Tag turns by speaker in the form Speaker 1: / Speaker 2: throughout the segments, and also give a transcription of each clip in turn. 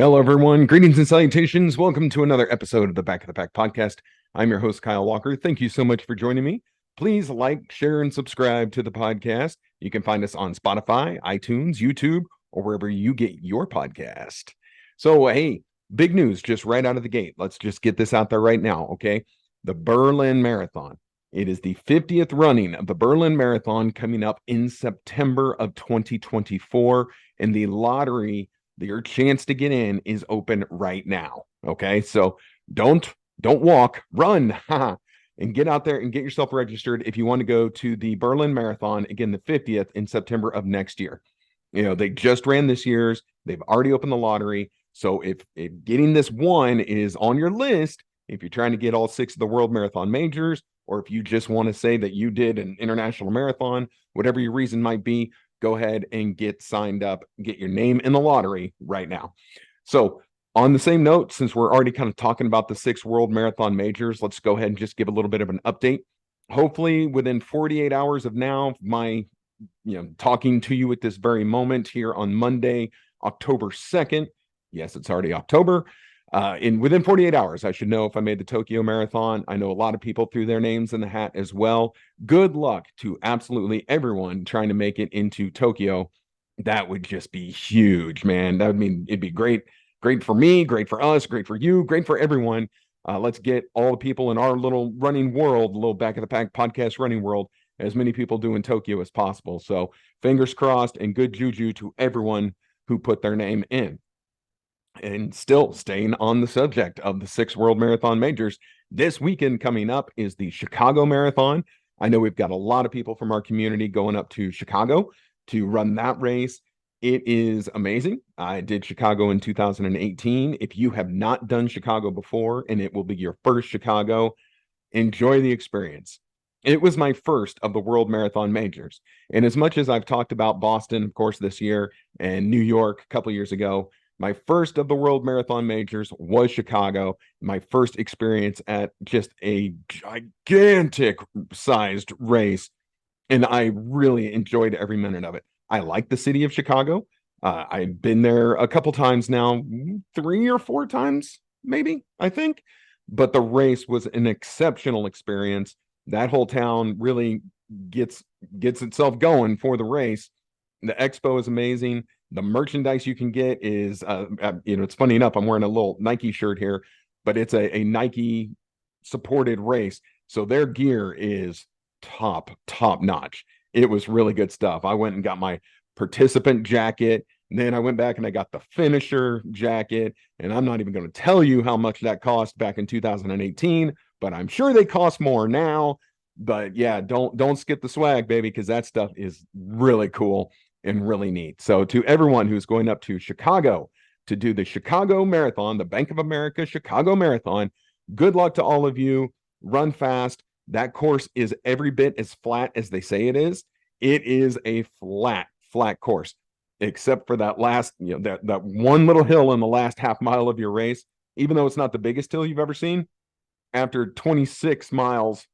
Speaker 1: Hello, everyone. Greetings and salutations. Welcome to another episode of the Back of the Pack podcast. I'm your host, Kyle Walker. Thank you so much for joining me. Please like, share, and subscribe to the podcast. You can find us on Spotify, iTunes, YouTube, or wherever you get your podcast. So, hey, big news just right out of the gate. Let's just get this out there right now, okay? The Berlin Marathon. It is the 50th running of the Berlin Marathon coming up in September of 2024, and the lottery, your chance to get in, is open right now. Okay, so don't walk, run, and get out there and get yourself registered if you want to go to the Berlin Marathon again, the 50th in September of next year. You know, they just ran this year's. They've already opened the lottery. So if getting this one is on your list, if you're trying to get all 6 of the World Marathon Majors, or if you just want to say that you did an international marathon, whatever your reason might be, go ahead and get signed up, get your name in the lottery right now. So on the same note, since we're already kind of talking about the 6 World Marathon Majors, let's go ahead and just give a little bit of an update. Hopefully within 48 hours of now, my talking to you at this very moment here on Monday, October 2nd. Yes, it's already October. Within 48 hours, I should know if I made the Tokyo Marathon. I know a lot of people threw their names in the hat as well. Good luck to absolutely everyone trying to make it into Tokyo. That would just be huge, man. That would mean it'd be great for me, great for us, great for you, great for everyone. Let's get all the people in our little running world, little Back of the Pack podcast running world, as many people do in Tokyo as possible. So fingers crossed and good juju to everyone who put their name in. And still staying on the subject of the 6 World Marathon Majors, this weekend coming up is the Chicago Marathon. I know we've got a lot of people from our community going up to Chicago to run that race. It is amazing. I did Chicago in 2018. If you have not done Chicago before and it will be your first Chicago, enjoy the experience. It was my first of the World Marathon Majors. And as much as I've talked about Boston, of course, this year, and New York a couple years ago, my first of the World Marathon Majors was Chicago. My first experience at just a gigantic sized race. And I really enjoyed every minute of it. I like the city of Chicago. I've been there a couple times now, 3 or 4 times, maybe, I think. But the race was an exceptional experience. That whole town really gets itself going for the race. The expo is amazing. The merchandise you can get is, it's funny enough, I'm wearing a little Nike shirt here, but it's a Nike supported race. So their gear is top notch. It was really good stuff. I went and got my participant jacket. And then I went back and I got the finisher jacket. And I'm not even going to tell you how much that cost back in 2018, but I'm sure they cost more now. But yeah, don't skip the swag, baby, because that stuff is really cool and really neat. So to everyone who's going up to Chicago to do the Chicago Marathon, the Bank of America Chicago Marathon, good luck to all of you. Run fast. That course is every bit as flat as they say it is. It is a flat course, except for that last, that one little hill in the last half mile of your race. Even though it's not the biggest hill you've ever seen, after 26 miles,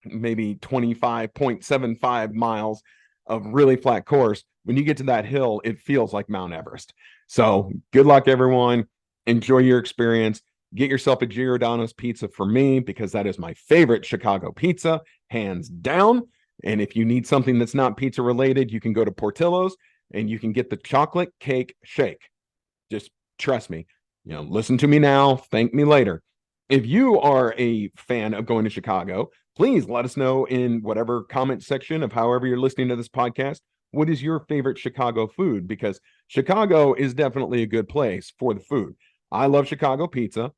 Speaker 1: maybe 25.75 miles of really flat course, when you get to that hill, it feels like Mount Everest. So good luck, everyone. Enjoy your experience. Get yourself a Giordano's pizza for me, because that is my favorite Chicago pizza, hands down. And if you need something that's not pizza related, you can go to Portillo's and you can get the chocolate cake shake. Just trust me. Listen to me now. Thank me later. If you are a fan of going to Chicago, please let us know in whatever comment section of however you're listening to this podcast, what is your favorite Chicago food? Because Chicago is definitely a good place for the food. I love Chicago pizza.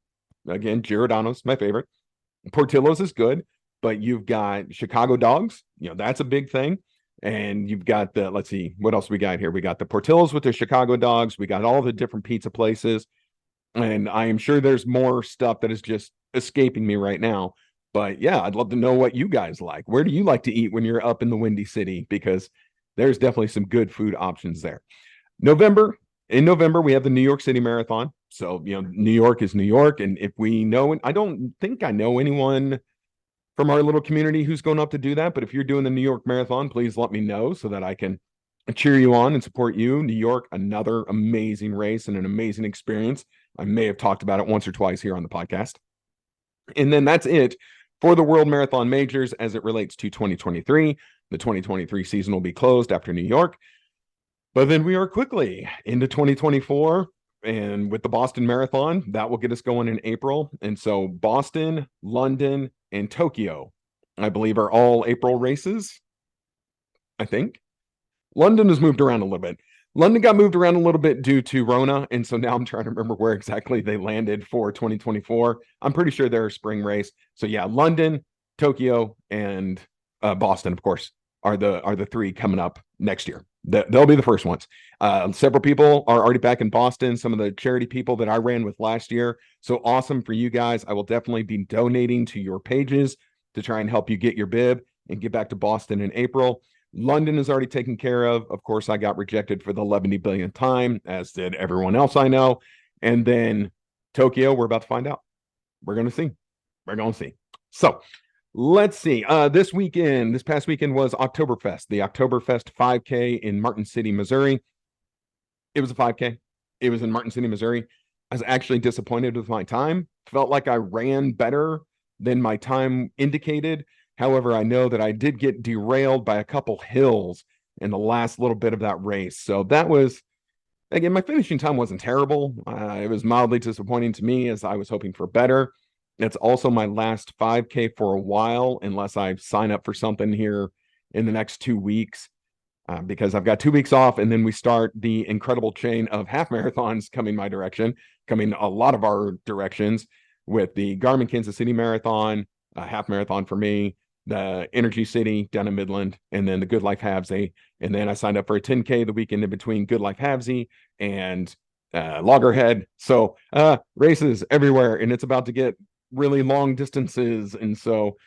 Speaker 1: Again, Giordano's my favorite. Portillo's is good, but you've got Chicago dogs. That's a big thing. And you've got let's see, what else we got here? We got the Portillo's with the Chicago dogs. We got all the different pizza places. And I am sure there's more stuff that is just escaping me right now. But yeah, I'd love to know what you guys like. Where do you like to eat when you're up in the Windy City? Because there's definitely some good food options there. In November, we have the New York City Marathon. So, New York is New York. And if we know, I don't think I know anyone from our little community who's going up to do that. But if you're doing the New York Marathon, please let me know so that I can cheer you on and support you. New York, another amazing race and an amazing experience. I may have talked about it once or twice here on the podcast. And then that's it for the World Marathon Majors as it relates to 2023. The 2023 season will be closed after New York. But then we are quickly into 2024. And with the Boston Marathon, that will get us going in April. And so Boston, London, and Tokyo, I believe, are all April races. I think. London has moved around a little bit. London got moved around a little bit due to Rona. And so now I'm trying to remember where exactly they landed for 2024. I'm pretty sure they're a spring race. So yeah, London, Tokyo, and Boston, of course, are the three coming up next year. They'll be the first ones. Several people are already back in Boston. Some of the charity people that I ran with last year. So awesome for you guys. I will definitely be donating to your pages to try and help you get your bib and get back to Boston in April. London is already taken care of. Of course, I got rejected for the 11 billionth time, as did everyone else I know. And then Tokyo, we're about to find out. We're going to see. We're going to see. So let's see. This past weekend was Oktoberfest, the Oktoberfest 5K in Martin City, Missouri. It was a 5K. It was in Martin City, Missouri. I was actually disappointed with my time. Felt like I ran better than my time indicated. However, I know that I did get derailed by a couple hills in the last little bit of that race. So that was, again, my finishing time wasn't terrible. It was mildly disappointing to me as I was hoping for better. It's also my last 5K for a while, unless I sign up for something here in the next 2 weeks, because I've got 2 weeks off, and then we start the incredible chain of half marathons coming my direction, coming a lot of our directions, with the Garmin Kansas City Marathon, a half marathon for me, the Energy City down in Midland, and then the Good Life Halvesy. And then I signed up for a 10K the weekend in between Good Life Halvesy and Loggerhead. So races everywhere, and it's about to get really long distances. And so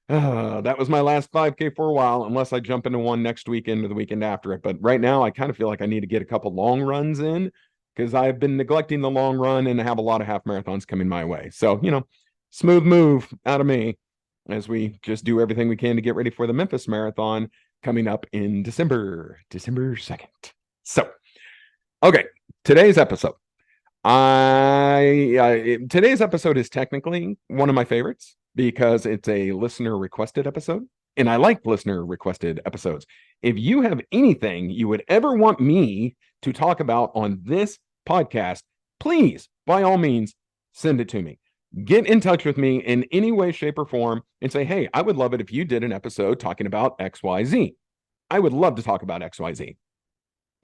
Speaker 1: that was my last 5K for a while, unless I jump into one next weekend or the weekend after it. But right now, I kind of feel like I need to get a couple long runs in, because I've been neglecting the long run and have a lot of half marathons coming my way. So, smooth move out of me as we just do everything we can to get ready for the Memphis Marathon coming up in December 2nd. So, okay, today's episode. Today's episode is technically one of my favorites because it's a listener requested episode, and I like listener requested episodes. If you have anything you would ever want me to talk about on this podcast, please, by all means, send it to me. Get in touch with me in any way, shape, or form and say, hey, I would love it if you did an episode talking about XYZ. I would love to talk about XYZ.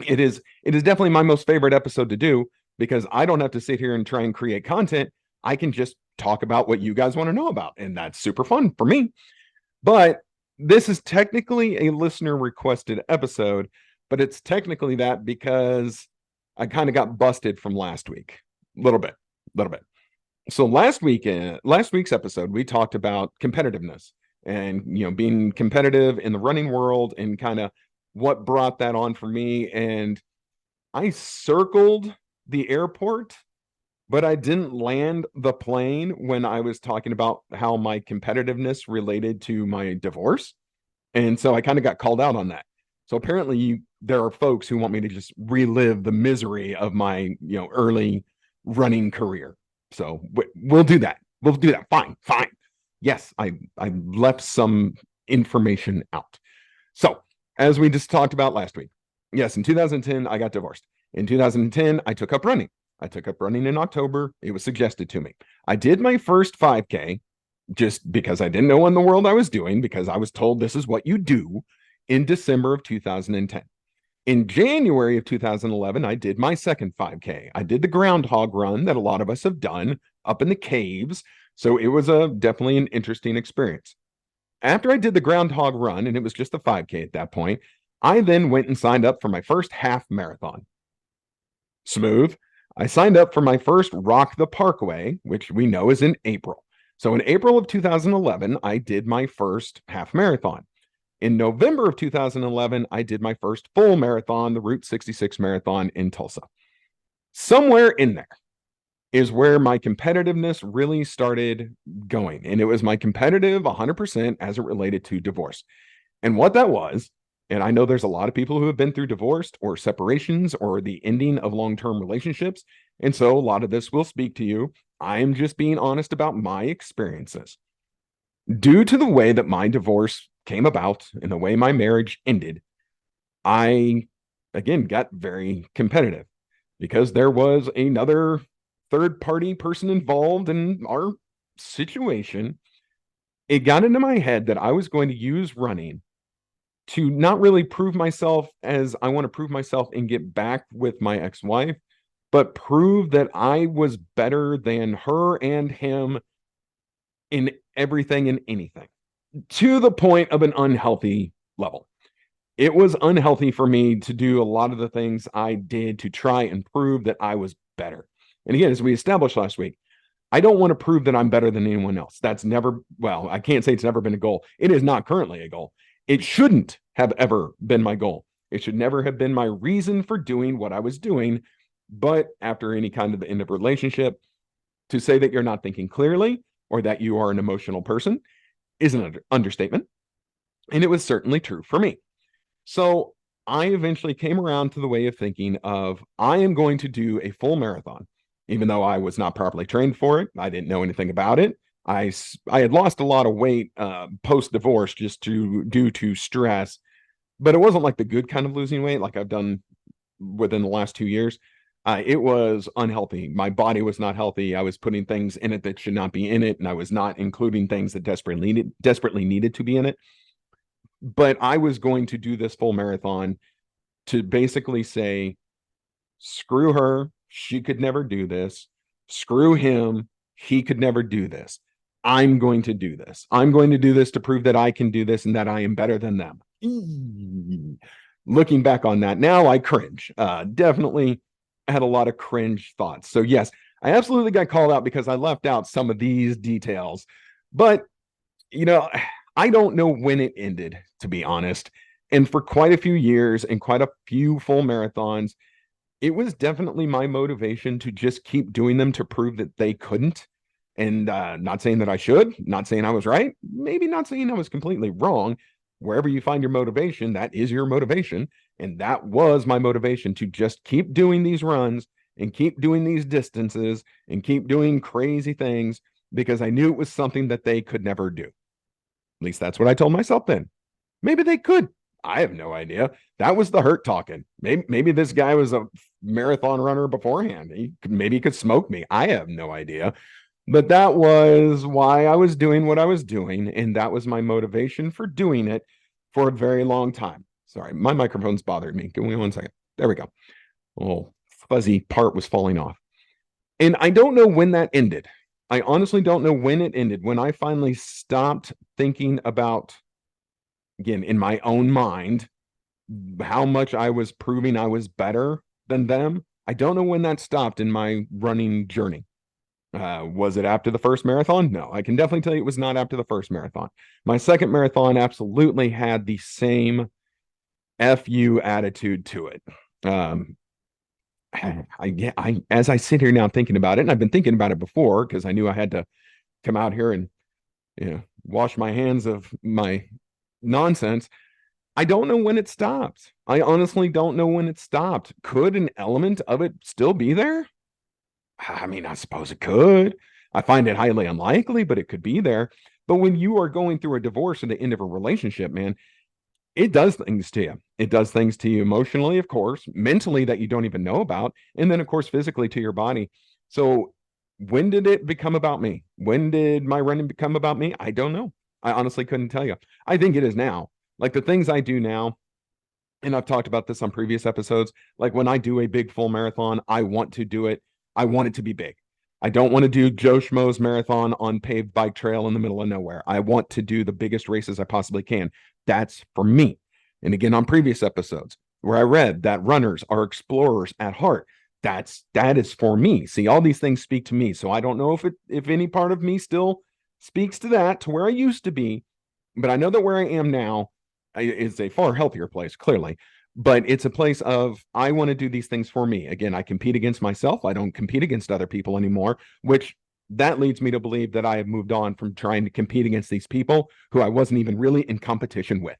Speaker 1: It is definitely my most favorite episode to do, because I don't have to sit here and try and create content. I can just talk about what you guys want to know about, and that's super fun for me. But this is technically a listener requested episode, but it's technically that because I kind of got busted from last week. A little bit. So last week's episode, we talked about competitiveness and, being competitive in the running world and kind of what brought that on for me. And I circled the airport, but I didn't land the plane when I was talking about how my competitiveness related to my divorce. And so I kind of got called out on that. So apparently there are folks who want me to just relive the misery of my, early running career. So we'll do that. Fine. Yes, I left some information out. So as we just talked about last week, yes, in 2010, I got divorced. In 2010, I took up running. I took up running in October. It was suggested to me. I did my first 5K just because I didn't know what in the world I was doing, because I was told this is what you do, in December of 2010. In January of 2011, I did my second 5K. I did the groundhog run that a lot of us have done up in the caves. So it was definitely an interesting experience. After I did the groundhog run, and it was just a 5K at that point, I then went and signed up for my first half marathon. Smooth. I signed up for my first Rock the Parkway, which we know is in April. So in April of 2011, I did my first half marathon. In November of 2011, I did my first full marathon, the Route 66 Marathon in Tulsa. Somewhere in there is where my competitiveness really started going. And it was my competitive 100% as it related to divorce. And what that was And I know there's a lot of people who have been through divorced or separations or the ending of long-term relationships. And so a lot of this will speak to you. I am just being honest about my experiences. Due to the way that my divorce came about and the way my marriage ended, I again got very competitive because there was another third party person involved in our situation. It got into my head that I was going to use running to not really prove myself as I want to prove myself and get back with my ex-wife, but prove that I was better than her and him in everything and anything, to the point of an unhealthy level. It was unhealthy for me to do a lot of the things I did to try and prove that I was better. And again, as we established last week, I don't want to prove that I'm better than anyone else. That's never, well, I can't say it's never been a goal. It is not currently a goal. It shouldn't have ever been my goal. It should never have been my reason for doing what I was doing. But after any kind of end of relationship, to say that you're not thinking clearly or that you are an emotional person is an understatement. And it was certainly true for me. So I eventually came around to the way of thinking of I am going to do a full marathon, even though I was not properly trained for it. I didn't know anything about it. I had lost a lot of weight post divorce just due to stress, but it wasn't like the good kind of losing weight like I've done within the last 2 years. It was unhealthy. My body was not healthy. I was putting things in it that should not be in it, and I was not including things that desperately needed to be in it. But I was going to do this full marathon to basically say, screw her, she could never do this. Screw him, he could never do this. I'm going to do this. I'm going to do this to prove that I can do this and that I am better than them. Looking back on that now, I cringe. Definitely had a lot of cringe thoughts. So yes, I absolutely got called out because I left out some of these details. But, you know, I don't know when it ended, to be honest. And for quite a few years and quite a few full marathons, it was definitely my motivation to just keep doing them to prove that they couldn't. And not saying that I should, not saying I was right, maybe not saying I was completely wrong. Wherever you find your motivation, that is your motivation. And that was my motivation to just keep doing these runs and keep doing these distances and keep doing crazy things because I knew it was something that they could never do. At least that's what I told myself then. Maybe they could. I have no idea. That was the hurt talking. Maybe this guy was a marathon runner beforehand. Maybe he could smoke me. I have no idea. But that was why I was doing what I was doing. And that was my motivation for doing it for a very long time. Sorry, my microphone's bothered me. Give me 1 second. There we go. Oh, fuzzy part was falling off. And I don't know when that ended. I honestly don't know when it ended. When I finally stopped thinking about, again, in my own mind, how much I was proving I was better than them. I don't know when that stopped in my running journey. Was it after the first marathon? No, I can definitely tell you it was not after the first marathon. My second marathon absolutely had the same FU attitude to it. As I sit here now thinking about it, and I've been thinking about it before because I knew I had to come out here and wash my hands of my nonsense. I don't know when it stopped. I honestly don't know when it stopped. Could an element of it still be there? I mean, I suppose it could. I find it highly unlikely, but it could be there. But when you are going through a divorce or the end of a relationship, man, it does things to you. It does things to you emotionally, of course, mentally that you don't even know about, and then, of course, physically to your body. So when did it become about me? When did my running become about me? I don't know. I honestly couldn't tell you. I think it is now. Like the things I do now, and I've talked about this on previous episodes, like when I do a big full marathon, I want to do it. I want it to be big. I don't want to do Joe Schmo's marathon on paved bike trail in the middle of nowhere. I want to do the biggest races I possibly can. That's for me. And again, on previous episodes where I read that runners are explorers at heart, that is for me. See, all these things speak to me. So I don't know if any part of me still speaks to that, to where I used to be, but I know that where I am now is a far healthier place, clearly. But it's a place of, I want to do these things for me. Again, I compete against myself. I don't compete against other people anymore, which that leads me to believe that I have moved on from trying to compete against these people who I wasn't even really in competition with.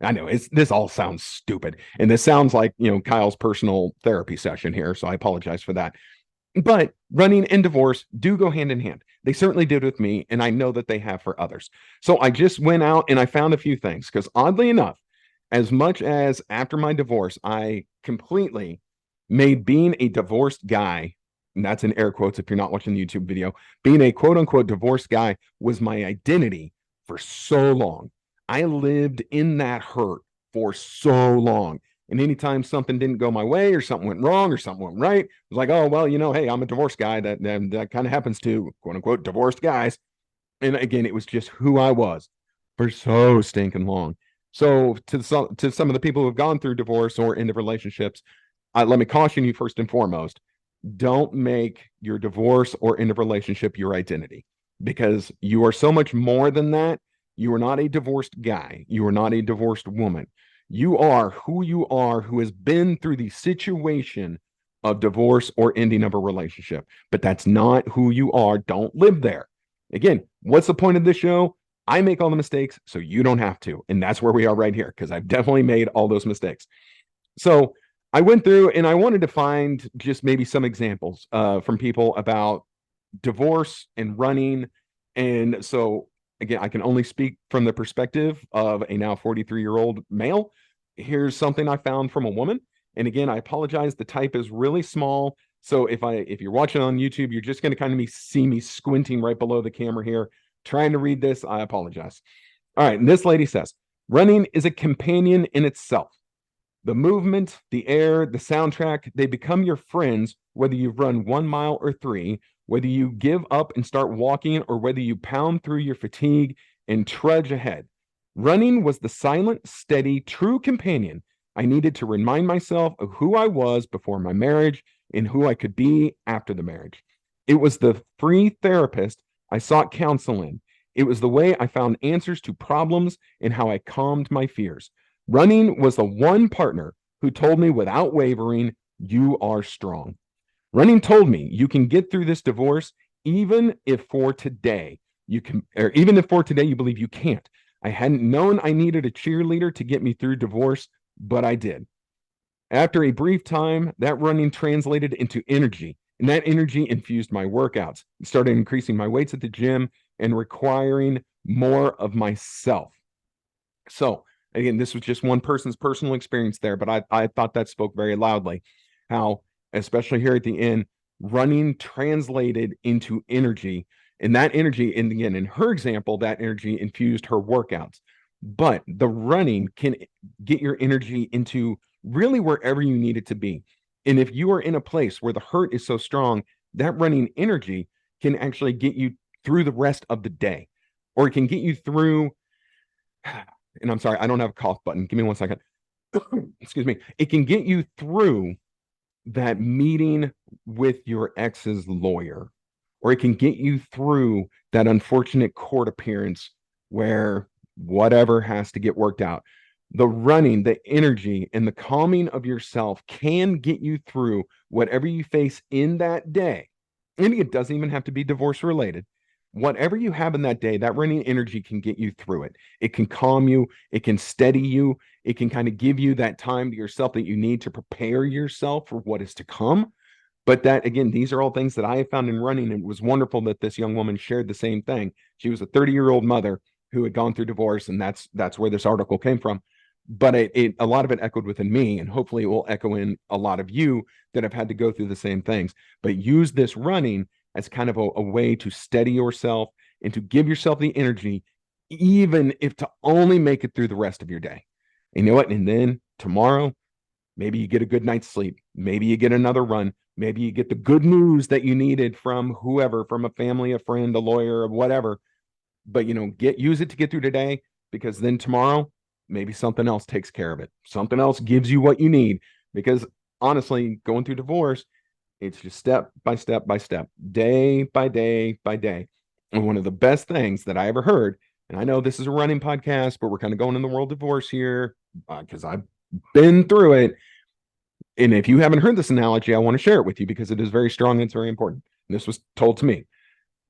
Speaker 1: I know this all sounds stupid. And this sounds like, Kyle's personal therapy session here. So I apologize for that. But running and divorce do go hand in hand. They certainly did with me, and I know that they have for others. So I just went out and I found a few things because, oddly enough, as much as after my divorce, I completely made being a divorced guy, and that's in air quotes if you're not watching the YouTube video, being a quote unquote divorced guy was my identity for so long. I lived in that hurt for so long. And anytime something didn't go my way or something went wrong or something went right, it was like, oh, well, hey, I'm a divorced guy. That kind of happens to quote unquote divorced guys. And again, it was just who I was for so stinking long. So to some of the people who have gone through divorce or into relationships, let me caution you first and foremost, don't make your divorce or end of relationship your identity, because you are so much more than that. You are not a divorced guy. You are not a divorced woman. You are who has been through the situation of divorce or ending of a relationship. But that's not who you are. Don't live there. Again, what's the point of this show? I make all the mistakes so you don't have to. And that's where we are right here, because I've definitely made all those mistakes. So I went through and I wanted to find just maybe some examples from people about divorce and running. And so, again, I can only speak from the perspective of a now 43-year-old male. Here's something I found from a woman. And again, I apologize. The type is really small. So if you're watching on YouTube, you're just going to kind of see me squinting right below the camera here, trying to read this. I apologize. All right. And this lady says, running is a companion in itself. The movement, the air, the soundtrack, they become your friends, whether you've run 1 mile or 3, whether you give up and start walking, or whether you pound through your fatigue and trudge ahead. Running was the silent, steady, true companion I needed to remind myself of who I was before my marriage and who I could be after the marriage. It was the free therapist I sought counsel in. It was the way I found answers to problems and how I calmed my fears. Running was the one partner who told me without wavering, you are strong. Running told me you can get through this divorce even if for today you can, or even if for today you believe you can't. I hadn't known I needed a cheerleader to get me through divorce, but I did. After a brief time, that running translated into energy, and that energy infused my workouts. It started increasing my weights at the gym and requiring more of myself. So, again, this was just one person's personal experience there, but I thought that spoke very loudly. How, especially here at the end, running translated into energy. And that energy, and again, in her example, that energy infused her workouts. But the running can get your energy into really wherever you need it to be. And if you are in a place where the hurt is so strong, that running energy can actually get you through the rest of the day, or it can get you through. And I'm sorry, I don't have a cough button. Give me 1 second. Excuse me. It can get you through that meeting with your ex's lawyer, or it can get you through that unfortunate court appearance where whatever has to get worked out. The running, the energy, and the calming of yourself can get you through whatever you face in that day. And it doesn't even have to be divorce related. Whatever you have in that day, that running energy can get you through it. It can calm you. It can steady you. It can kind of give you that time to yourself that you need to prepare yourself for what is to come. But that, again, these are all things that I have found in running. And it was wonderful that this young woman shared the same thing. She was a 30-year-old mother who had gone through divorce, and that's where this article came from. But a lot of it echoed within me, and hopefully it will echo in a lot of you that have had to go through the same things. But use this running as kind of a way to steady yourself and to give yourself the energy, even if to only make it through the rest of your day. And you know what? And then tomorrow, maybe you get a good night's sleep. Maybe you get another run. Maybe you get the good news that you needed from whoever, from a family, a friend, a lawyer, or whatever. But, use it to get through today, because then tomorrow, maybe something else takes care of it. Something else gives you what you need. Because honestly, going through divorce, it's just step by step by step, day by day by day. And one of the best things that I ever heard, and I know this is a running podcast, but we're kind of going in the world of divorce here because I've been through it. And if you haven't heard this analogy, I want to share it with you because it is very strong and it's very important. And this was told to me.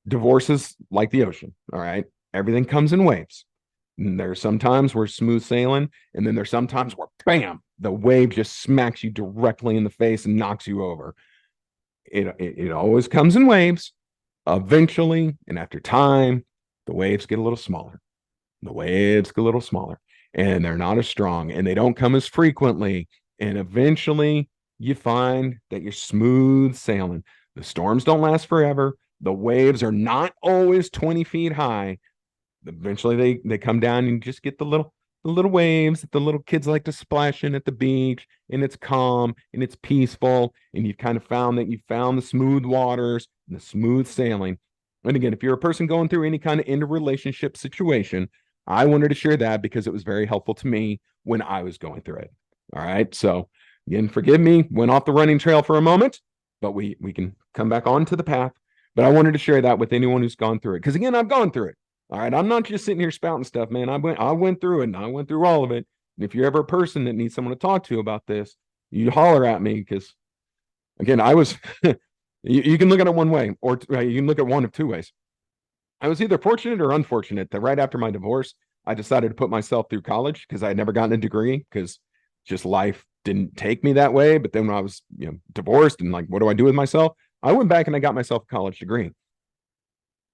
Speaker 1: Divorce is like the ocean. All right. Everything comes in waves. And there's some times where smooth sailing, and then there's some times where bam, the wave just smacks you directly in the face and knocks you over. It always comes in waves. Eventually, and after time, the waves get a little smaller. The waves get a little smaller, and they're not as strong, and they don't come as frequently. And eventually, you find that you're smooth sailing. The storms don't last forever. The waves are not always 20 feet high. Eventually, they come down and you just get the little waves that the little kids like to splash in at the beach, and it's calm and it's peaceful, and you've kind of found that you found the smooth waters and the smooth sailing. And again, if you're a person going through any kind of interrelationship situation, I wanted to share that because it was very helpful to me when I was going through it. All right. So again, forgive me, went off the running trail for a moment, but we can come back onto the path. But I wanted to share that with anyone who's gone through it. Because again, I've gone through it. All right. I'm not just sitting here spouting stuff, man. I went through it, and I went through all of it. And if you're ever a person that needs someone to talk to about this, you holler at me, because again, I was you can look at it one way, or you can look at one of two ways. I was either fortunate or unfortunate that right after my divorce, I decided to put myself through college because I had never gotten a degree, because just life didn't take me that way. But then when I was, divorced and like, what do I do with myself? I went back and I got myself a college degree.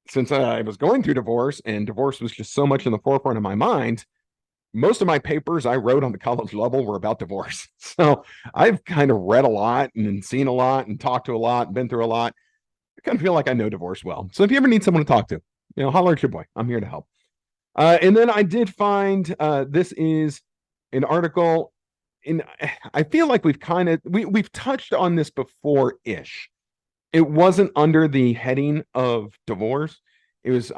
Speaker 1: Since I was going through divorce, and divorce was just so much in the forefront of my mind, most of my papers I wrote on the college level were about divorce. So I've kind of read a lot and seen a lot and talked to a lot and been through a lot. I kind of feel like I know divorce well. So if you ever need someone to talk to, holler at your boy. I'm here to help. And then I did find this is an article in, I feel like we've touched on this before ish. It wasn't under the heading of divorce. It was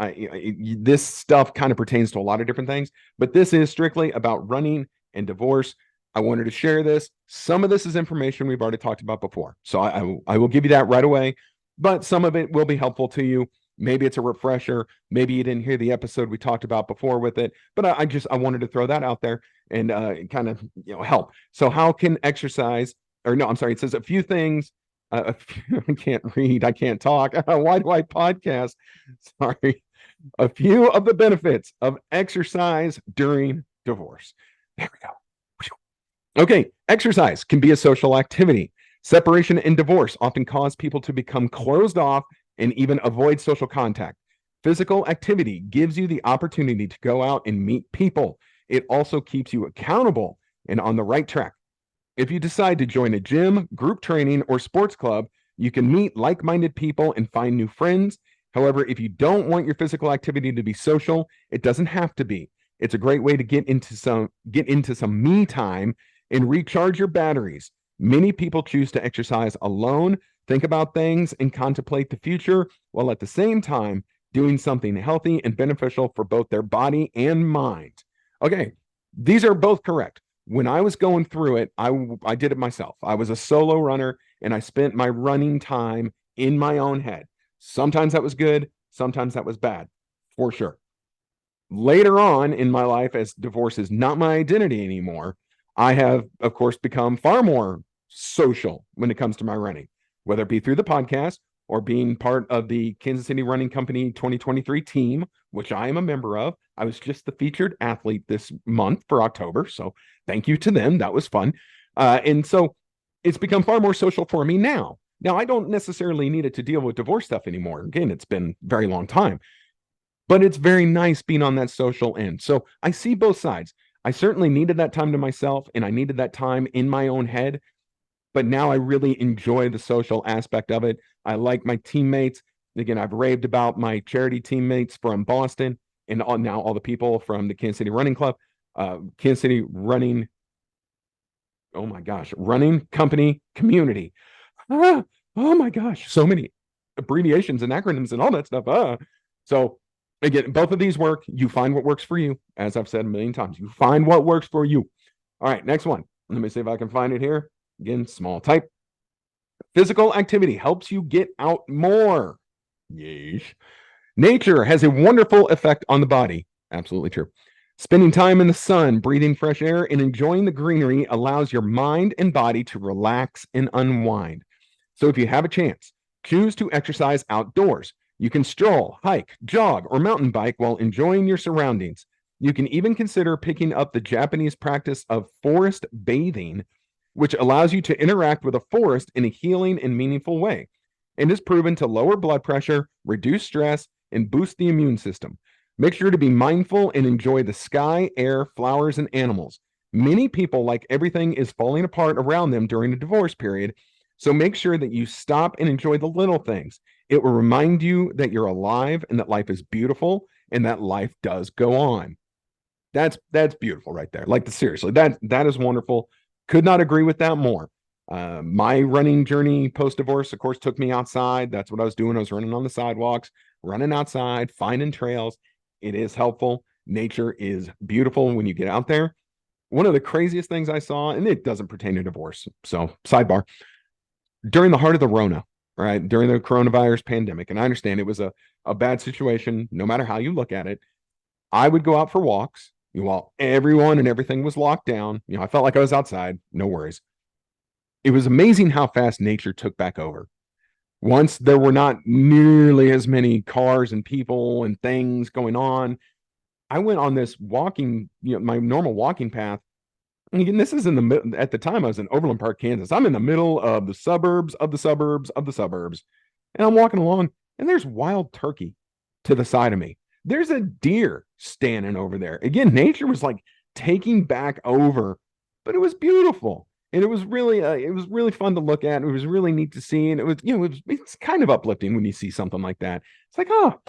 Speaker 1: this stuff kind of pertains to a lot of different things, but this is strictly about running and divorce. I wanted to share this. Some of this is information we've already talked about before, so I will give you that right away. But some of it will be helpful to you. Maybe it's a refresher. Maybe you didn't hear the episode we talked about before with it, but I wanted to throw that out there and kind of help. So how can exercise? Or no, I'm sorry. It says a few things. I can't read. I can't talk. Why do I podcast? Sorry. A few of the benefits of exercise during divorce. There we go. Okay. Exercise can be a social activity. Separation and divorce often cause people to become closed off and even avoid social contact. Physical activity gives you the opportunity to go out and meet people. It also keeps you accountable and on the right track. If you decide to join a gym, group training, or sports club, you can meet like-minded people and find new friends. However, if you don't want your physical activity to be social, it doesn't have to be. It's a great way to get into some me time and recharge your batteries. Many people choose to exercise alone, think about things, and contemplate the future, while at the same time doing something healthy and beneficial for both their body and mind. Okay, these are both correct. When I was going through it, I did it myself. I was a solo runner, and I spent my running time in my own head. Sometimes that was good. Sometimes that was bad, for sure. Later on in my life, as divorce is not my identity anymore, I have, of course, become far more social when it comes to my running, whether it be through the podcast or being part of the Kansas City Running Company 2023 team, which I am a member of. I was just the featured athlete this month for October. So thank you to them. That was fun. And so it's become far more social for me now. Now, I don't necessarily need it to deal with divorce stuff anymore. Again, it's been a very long time, but it's very nice being on that social end. So I see both sides. I certainly needed that time to myself, and I needed that time in my own head. But now I really enjoy the social aspect of it. I like my teammates. Again, I've raved about my charity teammates from Boston, and now all the people from the Kansas City Running Club, Kansas City Running, oh my gosh, Running Company Community. Oh my gosh, so many abbreviations and acronyms and all that stuff. So again, both of these work. You find what works for you. As I've said a million times, you find what works for you. All right, next one. Let me see if I can find it here. Again, small type. Physical activity helps you get out more. Yeesh. Nature has a wonderful effect on the body. Absolutely true. Spending time in the sun, breathing fresh air, and enjoying the greenery allows your mind and body to relax and unwind. So if you have a chance, choose to exercise outdoors. You can stroll, hike, jog, or mountain bike while enjoying your surroundings. You can even consider picking up the Japanese practice of forest bathing, which allows you to interact with a forest in a healing and meaningful way, and is proven to lower blood pressure, reduce stress, and boost the immune system. Make sure to be mindful and enjoy the sky, air, flowers, and animals. Many people, like everything is falling apart around them during a divorce period, so make sure that you stop and enjoy the little things. It will remind you that you're alive and that life is beautiful and that life does go on. That's beautiful right there. Like seriously, that is wonderful. Could not agree with that more. My running journey post divorce, of course, took me outside. That's what I was doing. I was running on the sidewalks, running outside, finding trails. It is helpful. Nature is beautiful when you get out there. One of the craziest things I saw, and it doesn't pertain to divorce. So, sidebar, during the heart of the Rona, right? During the coronavirus pandemic, and I understand it was a bad situation, no matter how you look at it. I would go out for walks while everyone and everything was locked down. I felt like I was outside, no worries. It was amazing how fast nature took back over. Once there were not nearly as many cars and people and things going on, I went on this walking, my normal walking path. And again, this is in the middle. At the time, I was in Overland Park, Kansas. I'm in the middle of the suburbs of the suburbs of the suburbs. And I'm walking along, and there's wild turkey to the side of me. There's a deer standing over there. Again, nature was like taking back over, but it was beautiful. And it was really fun to look at. It was really neat to see. And it's kind of uplifting when you see something like that. It's like, oh,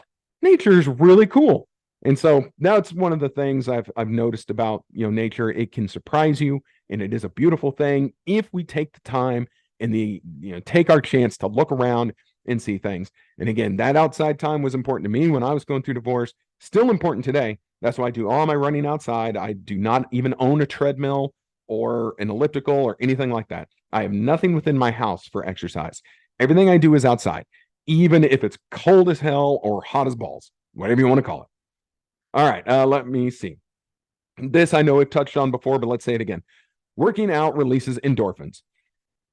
Speaker 1: nature is really cool. And so that's one of the things I've noticed about, nature. It can surprise you, and it is a beautiful thing if we take the time and take our chance to look around and see things. And again, that outside time was important to me when I was going through divorce, still important today. That's why I do all my running outside. I do not even own a treadmill or an elliptical or anything like that. I have nothing within my house for exercise. Everything I do is outside, even if it's cold as hell or hot as balls, whatever you want to call it. All right, let me see. This I know I've touched on before, but let's say it again. Working out releases endorphins.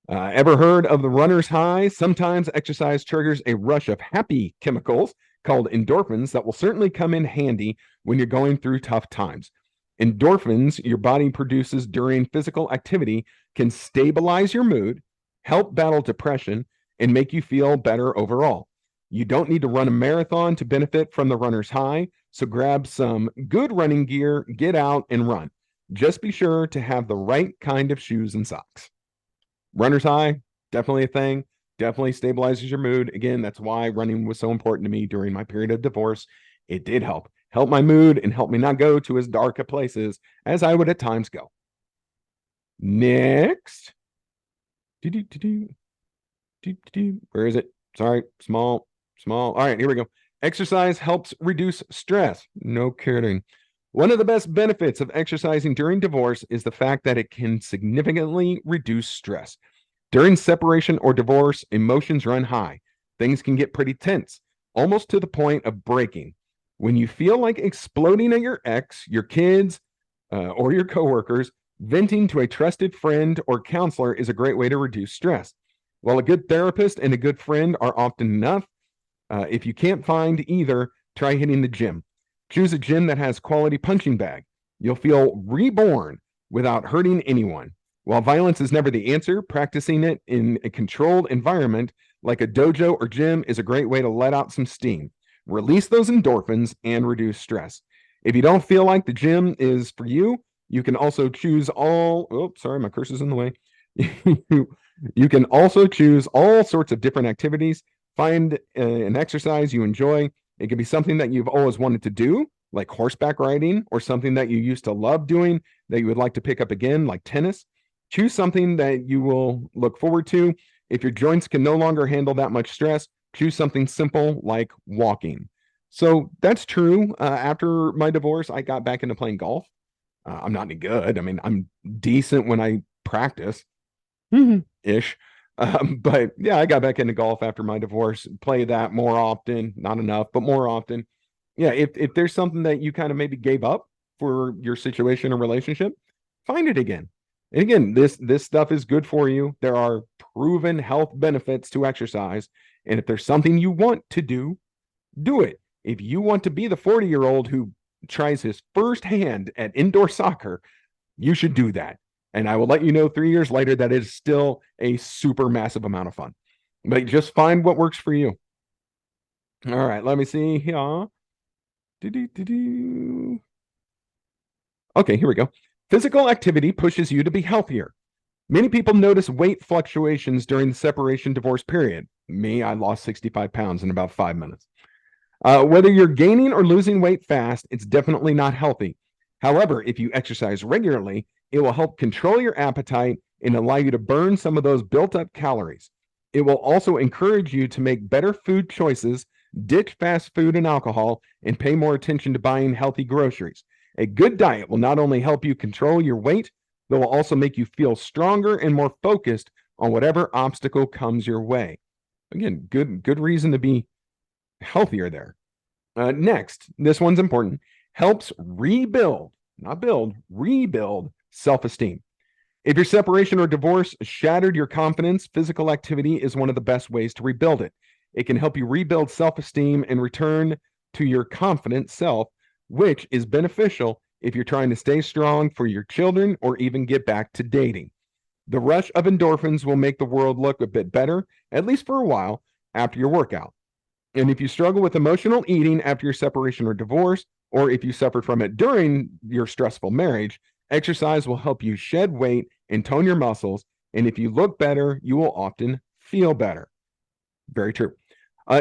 Speaker 1: Ever heard of the runner's high? Sometimes exercise triggers a rush of happy chemicals called endorphins that will certainly come in handy when you're going through tough times. Endorphins your body produces during physical activity can stabilize your mood, help battle depression, and make you feel better overall. You don't need to run a marathon to benefit from the runner's high, so grab some good running gear, get out, and run. Just be sure to have the right kind of shoes and socks. Runner's high, definitely a thing, definitely stabilizes your mood. Again, that's why running was so important to me during my period of divorce. It did help my mood and help me not go to as dark a places as I would at times go. Next. Where is it? Sorry, small. All right, here we go. Exercise helps reduce stress. No kidding. One of the best benefits of exercising during divorce is the fact that it can significantly reduce stress. During separation or divorce, emotions run high. Things can get pretty tense, almost to the point of breaking. When you feel like exploding at your ex, your kids, or your coworkers, venting to a trusted friend or counselor is a great way to reduce stress. While a good therapist and a good friend are often enough, if you can't find either, try hitting the gym. Choose a gym that has quality punching bag. You'll feel reborn without hurting anyone. While violence is never the answer, practicing it in a controlled environment like a dojo or gym is a great way to let out some steam, release those endorphins, and reduce stress. If you don't feel like the gym is for you, you can also choose my cursor's in the way. You can also choose all sorts of different activities. Find an exercise you enjoy. It could be something that you've always wanted to do, like horseback riding, or something that you used to love doing that you would like to pick up again, like tennis. Choose something that you will look forward to. If your joints can no longer handle that much stress, choose something simple like walking. So that's true. After my divorce, I got back into playing golf. I'm not any good. I mean, I'm decent when I practice, ish. But yeah, I got back into golf after my divorce, play that more often, not enough, but more often. Yeah, if there's something that you kind of maybe gave up for your situation or relationship, find it again. And again, this stuff is good for you. There are proven health benefits to exercise. And if there's something you want to do, do it. If you want to be the 40-year-old who tries his first hand at indoor soccer, you should do that. And I will let you know 3 years later that it is still a super massive amount of fun. But just find what works for you. All right, let me see here. Okay, here we go. Physical activity pushes you to be healthier. Many people notice weight fluctuations during the separation divorce period. Me, I lost 65 pounds in about 5 minutes. Whether you're gaining or losing weight fast, it's definitely not healthy. However, if you exercise regularly, it will help control your appetite and allow you to burn some of those built up calories. It will also encourage you to make better food choices, ditch fast food and alcohol, and pay more attention to buying healthy groceries. A good diet will not only help you control your weight, but will also make you feel stronger and more focused on whatever obstacle comes your way. Again, good reason to be healthier there. Next, this one's important. Helps rebuild, not build, rebuild self-esteem. If your separation or divorce shattered your confidence, physical activity is one of the best ways to rebuild it. It can help you rebuild self-esteem and return to your confident self, which is beneficial if you're trying to stay strong for your children or even get back to dating. The rush of endorphins will make the world look a bit better, at least for a while, after your workout. And if you struggle with emotional eating after your separation or divorce, or if you suffered from it during your stressful marriage, exercise will help you shed weight and tone your muscles. And if you look better, you will often feel better. Very true.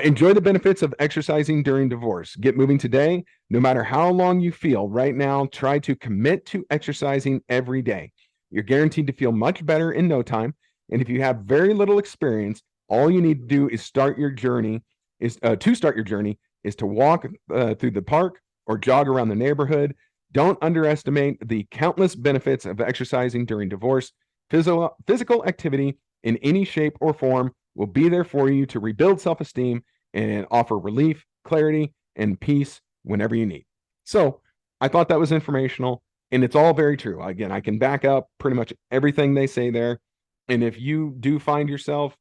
Speaker 1: Enjoy the benefits of exercising during divorce. Get moving today. No matter how long you feel right now, try to commit to exercising every day. You're guaranteed to feel much better in no time. And if you have very little experience, all you need to do is start your journey is to walk through the park or jog around the neighborhood. Don't underestimate the countless benefits of exercising during divorce. Physical activity in any shape or form will be there for you to rebuild self-esteem and offer relief, clarity, and peace whenever you need. So I thought that was informational, and it's all very true. Again, I can back up pretty much everything they say there. And if you do find yourself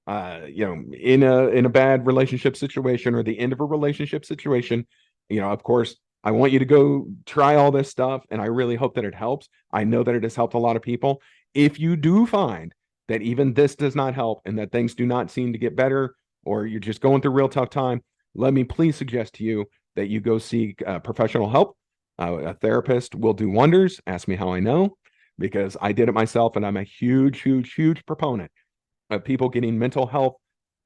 Speaker 1: in a bad relationship situation or the end of a relationship situation, of course, I want you to go try all this stuff, and I really hope that it helps. I know that it has helped a lot of people. If you do find that even this does not help and that things do not seem to get better, or you're just going through a real tough time, let me please suggest to you that you go seek professional help. A therapist will do wonders. Ask me how I know, because I did it myself, and I'm a huge, huge, huge proponent of people getting mental health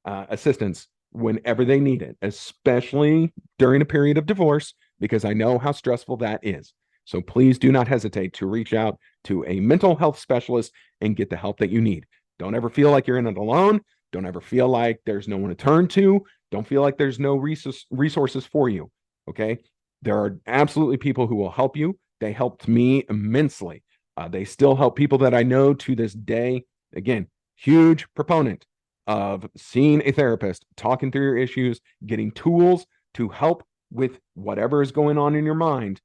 Speaker 1: assistance whenever they need it, especially during a period of divorce, because I know how stressful that is. So please do not hesitate to reach out to a mental health specialist and get the help that you need. Don't ever feel like you're in it alone. Don't ever feel like there's no one to turn to. Don't feel like there's no resources for you. Okay. There are absolutely people who will help you. They helped me immensely. They still help people that I know to this day. Again, huge proponent of seeing a therapist, talking through your issues, getting tools to help with whatever is going on in your mind.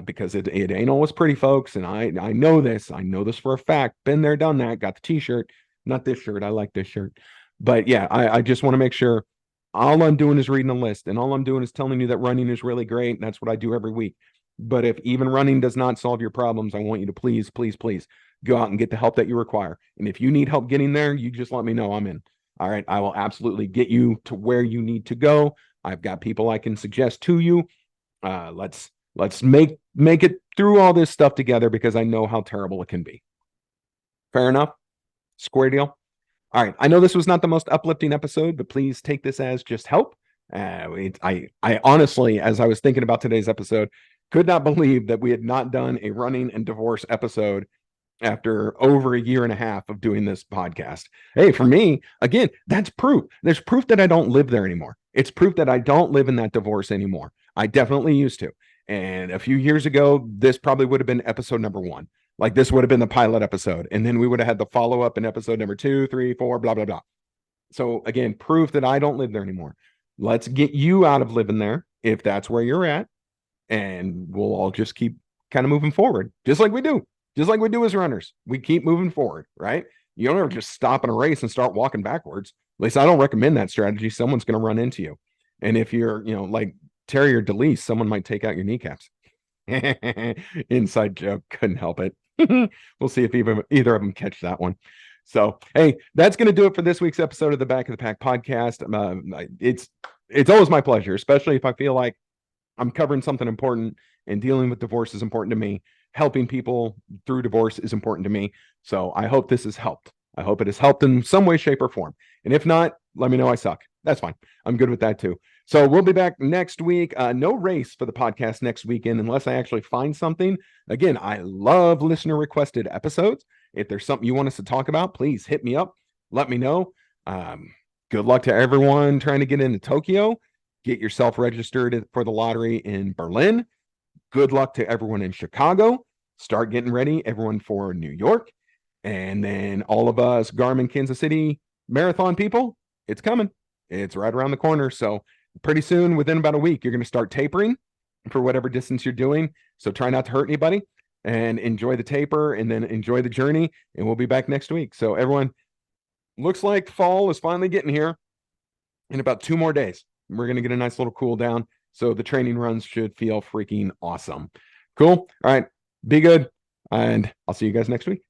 Speaker 1: Because it ain't always pretty, folks. And I know this. I know this for a fact. Been there, done that. Got the t-shirt. Not this shirt. I like this shirt. But yeah, I just want to make sure all I'm doing is reading a list. And all I'm doing is telling you that running is really great. And that's what I do every week. But if even running does not solve your problems, I want you to please, please, please go out and get the help that you require. And if you need help getting there, you just let me know. I'm in. All right. I will absolutely get you to where you need to go. I've got people I can suggest to you. Let's make it through all this stuff together, because I know how terrible it can be. Fair enough? Square deal? All right. I know this was not the most uplifting episode, but please take this as just help. I honestly, as I was thinking about today's episode, could not believe that we had not done a running and divorce episode after over a year and a half of doing this podcast. Hey, for me, again, that's proof. There's proof that I don't live there anymore. It's proof that I don't live in that divorce anymore. I definitely used to. And a few years ago, this probably would have been episode number 1. Like, this would have been the pilot episode. And then we would have had the follow-up in episode number 2, 3, 4, blah, blah, blah. So again, proof that I don't live there anymore. Let's get you out of living there, if that's where you're at. And we'll all just keep kind of moving forward, just like we do. Just like we do as runners. We keep moving forward, right? You don't ever just stop in a race and start walking backwards. At least I don't recommend that strategy. Someone's going to run into you. And if you're, like Terry or DeLise, someone might take out your kneecaps. Inside joke. Couldn't help it. We'll see if either of them catch that one. So, hey, that's going to do it for this week's episode of the Back of the Pack podcast. It's always my pleasure, especially if I feel like I'm covering something important, and dealing with divorce is important to me. Helping people through divorce is important to me. So I hope this has helped. I hope it has helped in some way, shape, or form. And if not, let me know I suck. That's fine. I'm good with that too. So we'll be back next week. No race for the podcast next weekend unless I actually find something. Again, I love listener requested episodes. If there's something you want us to talk about, please hit me up. Let me know. Good luck to everyone trying to get into Tokyo. Get yourself registered for the lottery in Berlin. Good luck to everyone in Chicago. Start getting ready, everyone, for New York. And then all of us Garmin, Kansas City marathon people, it's coming. It's right around the corner. So pretty soon, within about a week, you're going to start tapering for whatever distance you're doing. So try not to hurt anybody and enjoy the taper and then enjoy the journey. And we'll be back next week. So everyone, looks like fall is finally getting here in about 2 more days. We're going to get a nice little cool down. So the training runs should feel freaking awesome. Cool. All right. Be good. And I'll see you guys next week.